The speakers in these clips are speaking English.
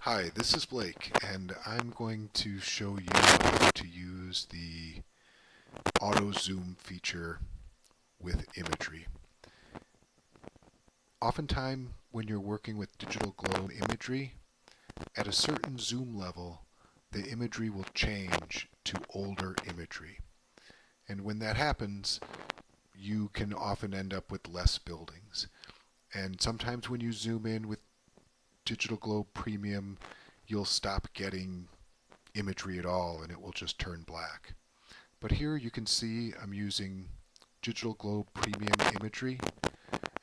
Hi, this is Blake, and I'm going to show you how to use the auto zoom feature with Imagery. Oftentimes, when you're working with digital globe imagery, at a certain zoom level, the imagery will change to older imagery. And when that happens, you can often end up with less buildings. And sometimes when you zoom in with Digital Globe Premium, you'll stop getting imagery at all and it will just turn black. But here you can see I'm using Digital Globe Premium Imagery,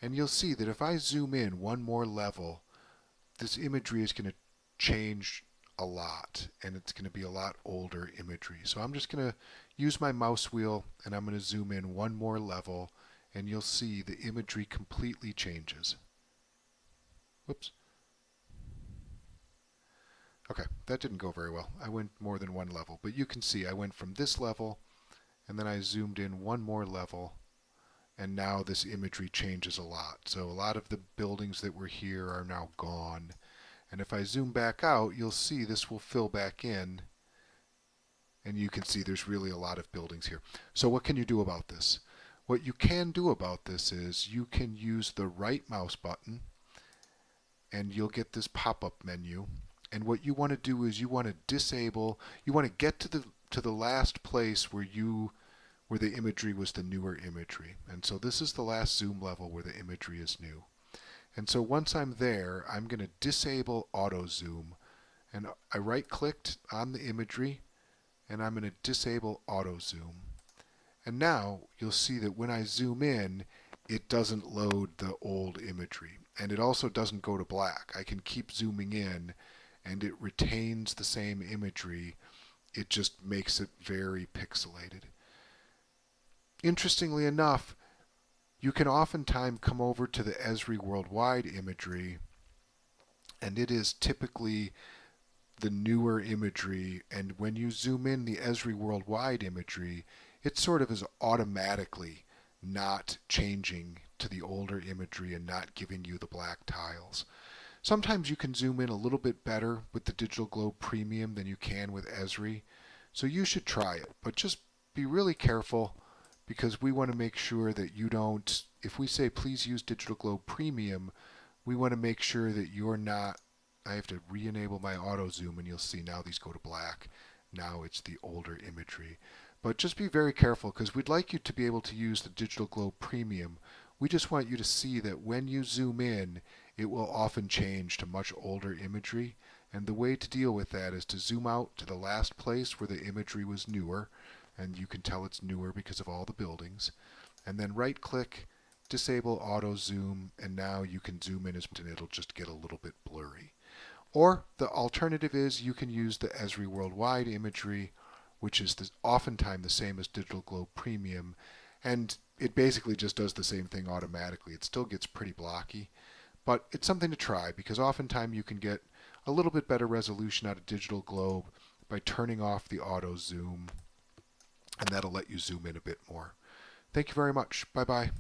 and you'll see that if I zoom in one more level, this imagery is going to change a lot, and it's going to be a lot older imagery. So I'm just going to use my mouse wheel and I'm going to zoom in one more level, and you'll see the imagery completely changes. Whoops. Okay, that didn't go very well. I went more than one level, but you can see I went from this level and then I zoomed in one more level, and now this imagery changes a lot. So a lot of the buildings that were here are now gone. And if I zoom back out, you'll see this will fill back in, and you can see there's really a lot of buildings here. So what can you do about this? What you can do about this is you can use the right mouse button and you'll get this pop-up menu. And what you want to do is you want to disable, you want to get to the last place where the imagery was the newer imagery. And so this is the last zoom level where the imagery is new. And so once I'm there, I'm going to disable auto zoom. And I right-clicked on the imagery and I'm going to disable auto zoom. And now you'll see that when I zoom in, it doesn't load the old imagery. And it also doesn't go to black. I can keep zooming in and it retains the same imagery. It just makes it very pixelated. Interestingly enough, you can oftentimes come over to the Esri worldwide imagery, and it is typically the newer imagery, and when you zoom in the Esri worldwide imagery, it sort of is automatically not changing to the older imagery and not giving you the black tiles. Sometimes you can zoom in a little bit better with the Digital Globe Premium than you can with Esri, so you should try it, but just be really careful, because we want to make sure that you don't, if we say please use Digital Globe Premium, we want to make sure that you're not, I have to re-enable my auto zoom and you'll see now these go to black. Now it's the older imagery. But just be very careful, because we'd like you to be able to use the Digital Globe Premium. We just want you to see that when you zoom in, it will often change to much older imagery. And the way to deal with that is to zoom out to the last place where the imagery was newer, and you can tell it's newer because of all the buildings, and then right click, disable auto zoom, and now you can zoom in and it'll just get a little bit blurry. Or the alternative is you can use the Esri worldwide imagery, which is oftentimes the same as Digital Globe Premium, and it basically just does the same thing automatically. It still gets pretty blocky, but it's something to try, because oftentimes you can get a little bit better resolution out of Digital Globe by turning off the auto zoom, and that'll let you zoom in a bit more. Thank you very much. Bye-bye.